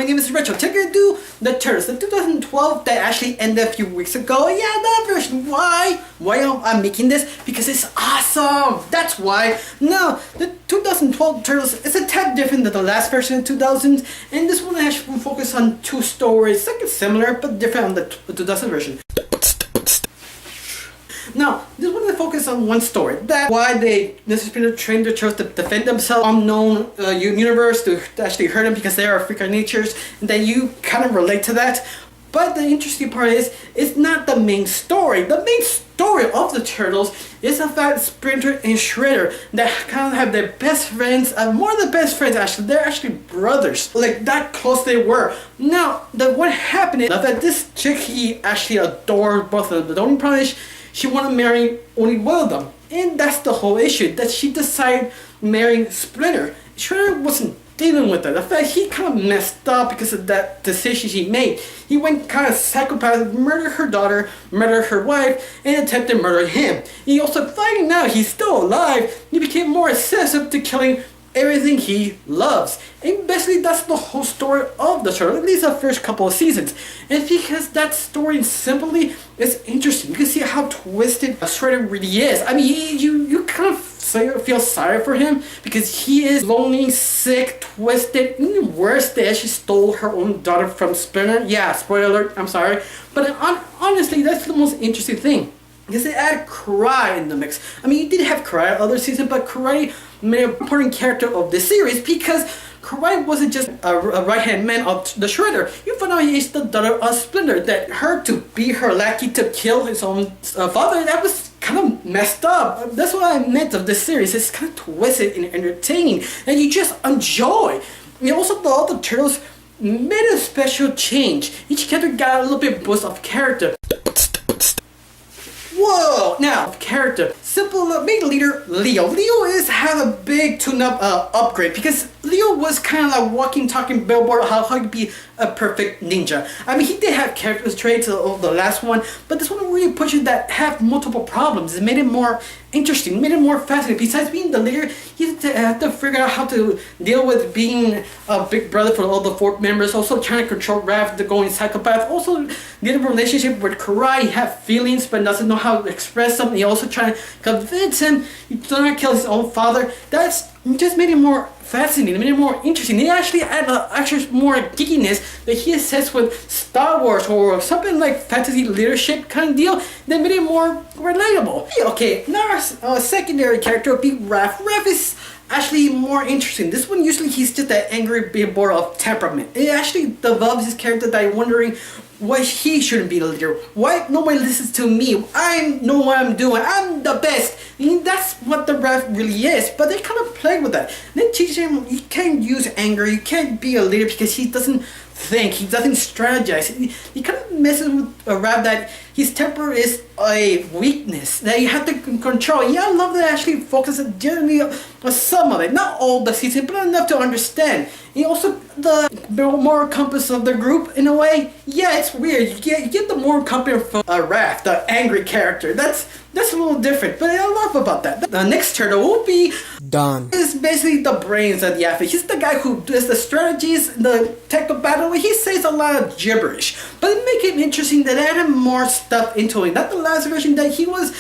my name is Retro. Today we're gonna do the Turtles, the 2012 that actually ended a few weeks ago. Yeah, that version. Why? Why am I making this? Because it's awesome. That's why. Now, the 2012 Turtles is a tad different than the last version in 2000s, and this one actually will focus on two stories, like it's similar but different on the 2000 version. Now, this one will focus on one story. That's why they necessarily trained the Turtles to defend themselves unknown universe to actually hurt them because they are freak natures, and then you kind of relate to that. But the interesting part is, it's not the main story. The main story of the Turtles is the fact Splinter and Shredder that kind of have their best friends, more than best friends actually, they're actually brothers. Like that close they were. Now, what happened is that this chick, he actually adored both of them. The only problem is she wanted to marry only one of them. And that's the whole issue, that she decided marrying Splinter. Shredder wasn't dealing with that. In fact, he kind of messed up because of that decision he made. He went kind of psychopath, murdered her daughter, murdered her wife, and attempted to murder him. He also, finding out he's still alive, he became more obsessive to killing everything he loves. And basically that's the whole story of the show, at least the first couple of seasons. And because that story simply is interesting, you can see how twisted Shredder really is. I mean, you kind of feel sorry for him because he is lonely, sick, twisted, and worse, they actually stole her own daughter from Splinter. Yeah, spoiler alert, I'm sorry. But honestly, that's the most interesting thing, because they add Karate in the mix. I mean, you did have Karate other season, but Karate made an important character of this series because Karate wasn't just a right-hand man of the Shredder. You find out he is the daughter of Splinter, that her to be her lackey to kill his own father, that was kind of messed up. That's what I meant of this series. It's kind of twisted and entertaining, and you just enjoy. And also, all the Turtles made a special change. Each character got a little bit boost of character. Whoa! Now, character. Simple main leader, Leo. Leo has a big tune-up upgrade because Leo was kind of like walking, talking billboard how he could be a perfect ninja. I mean, he did have character traits of the last one, but this one really pushes that have multiple problems. It made it more interesting, made it more fascinating. Besides being the leader, he had to figure out how to deal with being a big brother for all the four members, also trying to control Raph, the going psychopath, also get a relationship with Karai. He have feelings but doesn't know how to express them. He also trying to convince him he does not kill his own father. That's just made it more fascinating, made it more interesting. They actually add actually more geekiness that he assessed with Star Wars or something like fantasy leadership kind of deal that made it more relatable. Okay, now our secondary character would be Raph. Raph is actually more interesting. This one, usually he's just an angry billboard of temperament. It actually develops his character that I'm wondering why he shouldn't be the leader. Why nobody listens to me? I know what I'm doing. I'm the best. And that's what the Raph really is. But they kind of play with that. They teach him you can't use anger. You can't be a leader because he doesn't think. He doesn't strategize. He kind of messes with a Raph that his temper is a weakness that you have to control. Yeah, I love that I actually focuses generally on some of it. Not all the season, but enough to understand. And also the moral compass of the group in a way. Yeah, it's weird. You get the moral compass from Raph, the angry character. That's a little different, but I love about that. The next turtle will be Don. He's basically the brains of the outfit. He's the guy who does the strategies, the technical battle. He says a lot of gibberish, but it make it interesting that added more stuff into it. Not the last version that he was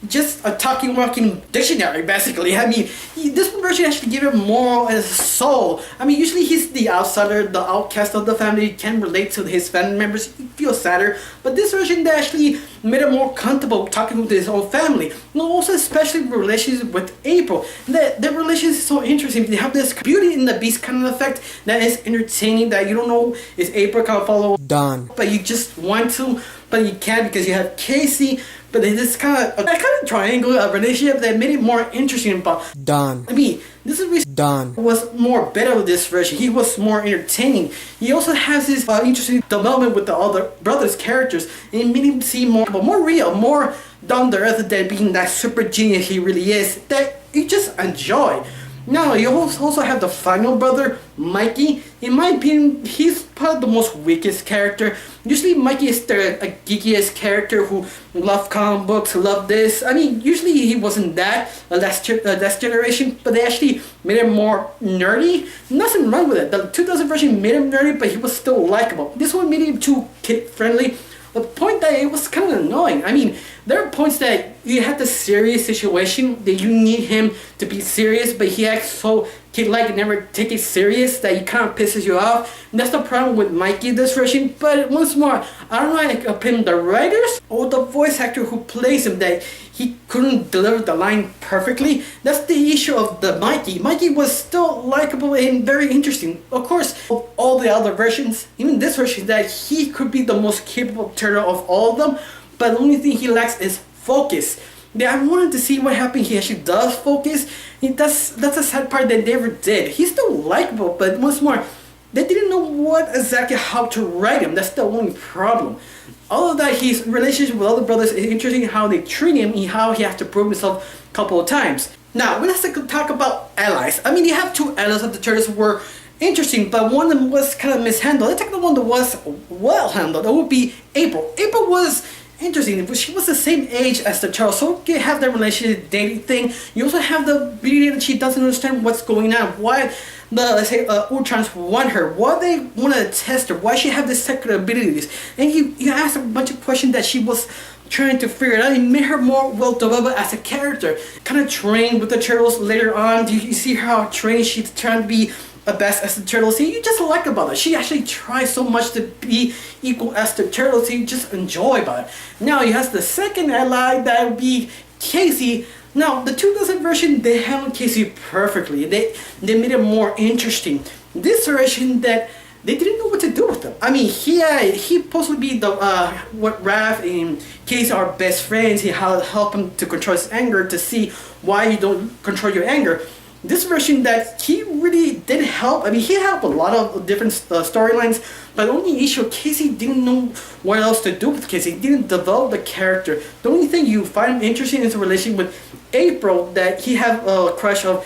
just a talking, walking dictionary, basically. I mean, this version actually gave him more as a soul. I mean, usually he's the outsider, the outcast of the family. He can't relate to his family members. He feels sadder. But this version that actually made him more comfortable talking with his own family. And also, especially relationship with April. The relationship is so interesting. They have this Beauty and the Beast kind of effect that is entertaining, that you don't know is April gonna follow Don, but you just want to, but you can't because you have Casey. But they just kind of triangle relationship that made it more interesting about Don. I mean, this is Don was more better with this version. He was more entertaining. He also has this interesting development with the other brothers' characters, and it made him seem more real, more down to earth than being that super genius he really is that you just enjoy. Now, you also have the final brother, Mikey. In my opinion, he's probably the most weakest character. Usually, Mikey is the geekiest character who loved comic books, loved this. I mean, usually he wasn't that last generation, but they actually made him more nerdy. Nothing wrong with it. The 2000 version made him nerdy, but he was still likable. This one made him too kid-friendly. The point that it was kind of annoying. I mean, there are points that you had the serious situation that you need him to be serious, but he acts so kid-like and never take it serious that he kind of pisses you off. And that's the problem with Mikey in this version. But once more, I don't know if I blame the writers or the voice actor who plays him that he couldn't deliver the line perfectly. That's the issue of the Mikey. Mikey was still likable and very interesting. Of course, of all the other versions, even this version, that he could be the most capable turtle of all of them, but the only thing he lacks is focus. Yeah, I wanted to see what happened. He actually does focus. That's a sad part that they never did. He's still likable, but once more, they didn't know what exactly how to write him. That's the only problem. All of that, his relationship with other brothers is interesting, how they treat him and how he has to prove himself a couple of times. Now, let's talk about allies. I mean, you have two allies of the turtles who were interesting, but one of them was kind of mishandled. Let's take the one that was well handled. That would be April. April was interesting, but she was the same age as the turtle, so you have the relationship dating thing. You also have the beauty that she doesn't understand what's going on, why the, let's say, Ultrons want her, why they want to test her, why she have these secret abilities. And you ask a bunch of questions that she was trying to figure it out. It made her more well developed as a character. Kind of trained with the turtles later on. You see how trained she's trying to be the best as the turtles. See, you just like about it. She actually tries so much to be equal as the turtles. You just enjoy about it. Now you have the second ally, that would be Casey. Now the 2000 version, they handled Casey perfectly. They made it more interesting. This version, that they didn't know what to do with him. I mean, he supposed to be the what Raph and Casey are best friends. He help him to control his anger, to see why you don't control your anger. This version, that he really did help. I mean, he helped a lot of different storylines, but the only issue, Casey didn't know what else to do with Casey. He didn't develop the character. The only thing you find interesting is the relation with April, that he had a crush of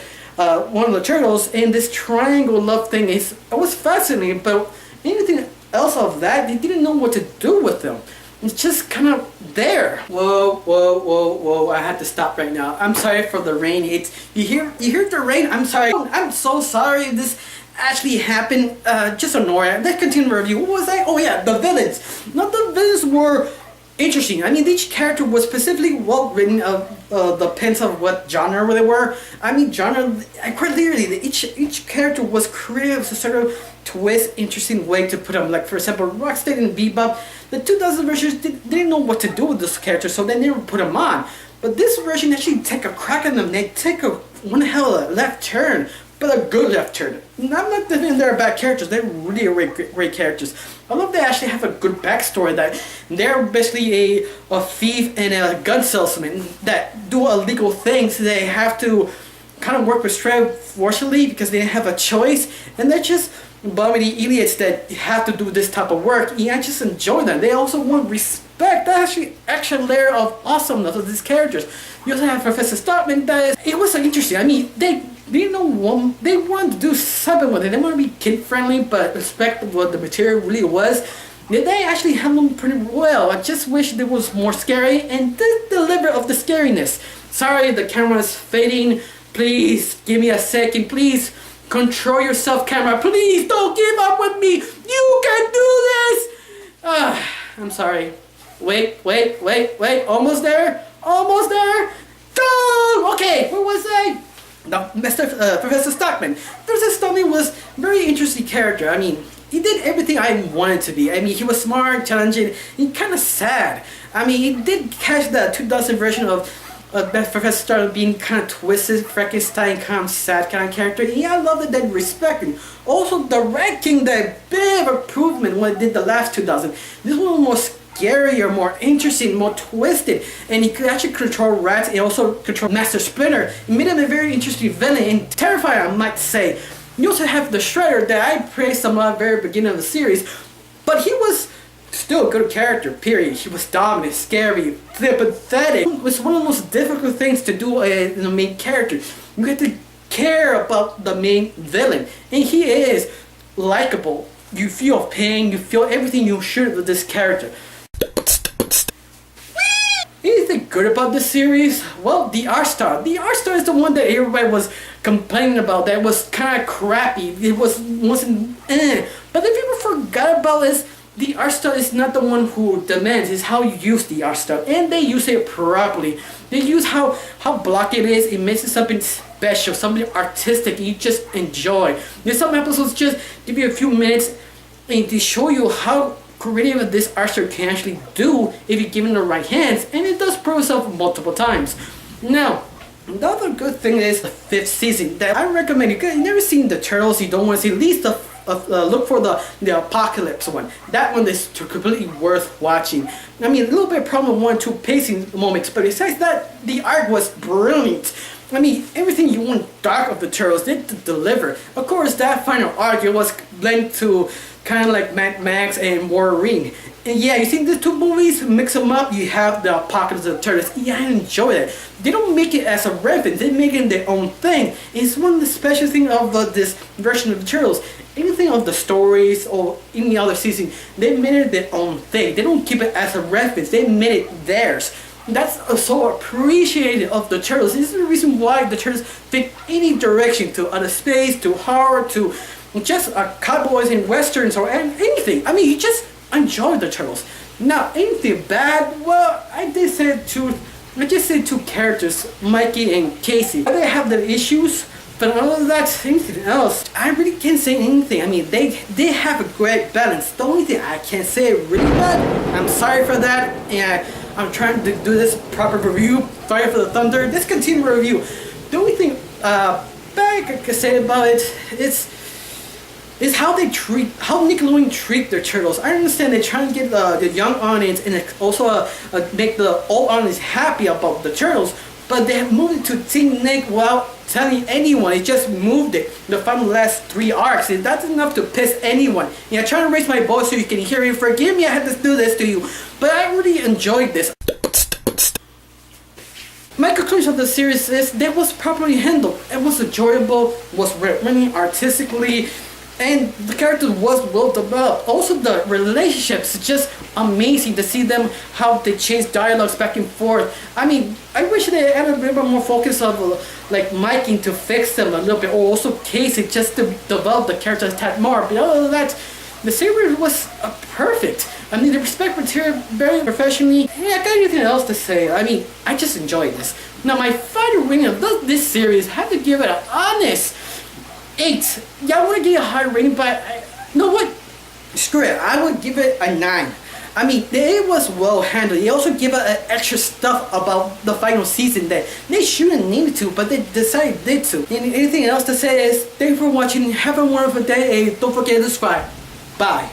one of the turtles, and this triangle love thing it was fascinating, but anything else of that, they didn't know what to do with them. It's just kind of there. Whoa, I had to stop right now. I'm sorry for the rain. You hear the rain? I'm sorry. I'm so sorry this actually happened. Just ignore it. Let's continue the review. What was I? Oh yeah, the villains. Now the villains were interesting. I mean, each character was specifically well written. Depends on what genre they were. I mean, genre. Quite literally, each character was creative, a sort of twist, interesting way to put them. Like for example, Rocksteady and Bebop. The 2000 versions didn't know what to do with this character, so they never put them on. But this version actually take a crack at them. They take one hell of a left turn, but a good left turn. I'm not thinking they're bad characters. They're really great characters. I love they actually have a good backstory, that they're basically a thief and a gun salesman that do illegal things. They have to kind of work with Stray, fortunately, because they didn't have a choice, and they're just bummy idiots that have to do this type of work. And I just enjoy them. They also want respect. That's actually extra layer of awesomeness of these characters. You also have Professor Stockman. It was so interesting. I mean, they wanted to do something with it. They want to be kid friendly, but respect what the material really was. They actually handled them pretty well. I just wish there was more scary and deliver of the scariness. Sorry, the camera is fading. Please give me a second. Please control yourself, camera. Please don't give up with me. You can do this. I'm sorry. Wait. Almost there. Go. Okay, where was I? No, Professor Stockman. Professor Stockman was a very interesting character. I mean, he did everything I wanted to be. I mean, he was smart, challenging, and kind of sad. I mean, he did catch the 2000 version of Professor Stockman being kind of twisted, Frankenstein, kind of sad kind of character. Yeah, I love that they respect him. Also, directing that big improvement when it did the last 2000. This one was more scarier, more interesting, more twisted, and he could actually control rats and also control Master Splinter. It made him a very interesting villain and terrifying, I might say. You also have the Shredder that I praised him at the very beginning of the series, but he was still a good character, period. He was dominant, scary, pathetic. It was one of the most difficult things to do in the main character. You had to care about the main villain, and he is likable. You feel pain, you feel everything you should with this character. Anything good about this series? Well, the art style. The art style is the one that everybody was complaining about. That was kind of crappy. It wasn't. But if people forgot about is the art style is not the one who demands. It's how you use the art style, and they use it properly. They use how blocky it is. It makes it something special, something artistic. You just enjoy. There's some episodes just give you a few minutes and they show you how creative this art style can actually do if you give it the right hands, and it does prove itself multiple times. Now, the other good thing is the 5th season that I recommend. You've never seen the Turtles, you don't want to see, at least look for the Apocalypse one. That one is completely worth watching. I mean, a little bit of problem with 1 or 2 pacing moments, but besides that, the art was brilliant. I mean, everything you want dark of the Turtles, they deliver. Of course, that final arc, it was linked to kind of like Mad Max and Wolverine. And yeah, you see the 2 movies, mix them up, you have the Apocalypse of the Turtles. Yeah, I enjoy it. They don't make it as a reference, they make it their own thing. It's one of the special things of this version of the Turtles. Anything of the stories or any other season, they made it their own thing. They don't keep it as a reference, they made it theirs. That's so appreciated of the Turtles. This is the reason why the Turtles fit any direction, to outer space, to horror, to just cowboys and westerns or anything. I mean, you just enjoy the Turtles. Now, anything bad? Well, I just said 2 characters, Mikey and Casey. They have their issues, but other than that, anything else, I really can't say anything. I mean, they have a great balance. The only thing I can say really bad, I'm sorry for that, and I'm trying to do this proper review. Sorry for the thunder. Discontinue review. The only thing bad I can say about it is how Nickelodeon treat their Turtles. I understand they're trying to get the young audience and also make the old audience happy about the Turtles, but they have moved it to Teen Nick without telling anyone. It just moved it. The final last 3 arcs, and that's enough to piss anyone. Yeah, I'm trying to raise my voice so you can hear me. Forgive me, I had to do this to you, but I really enjoyed this. My conclusion of the series is that was properly handled. It was enjoyable, was written artistically, and the character was well developed. Also, the relationships, just amazing to see them, how they change dialogues back and forth. I mean, I wish they added a little bit more focus of like Mikey to fix them a little bit, or also Casey just to develop the characters a tad more. But other than that, the series was perfect. I mean, the respect material very professionally. Yeah, I got anything else to say. I mean, I just enjoyed this. Now, my final rating of this series, I have to give it an honest 8. Yeah, I want to give it a high rating, but you know what? Screw it. I would give it a 9. I mean, it was well handled. They also give it extra stuff about the final season that they shouldn't need to, but they decided to. And anything else to say is, thank you for watching. Have a wonderful day, and don't forget to subscribe. Bye.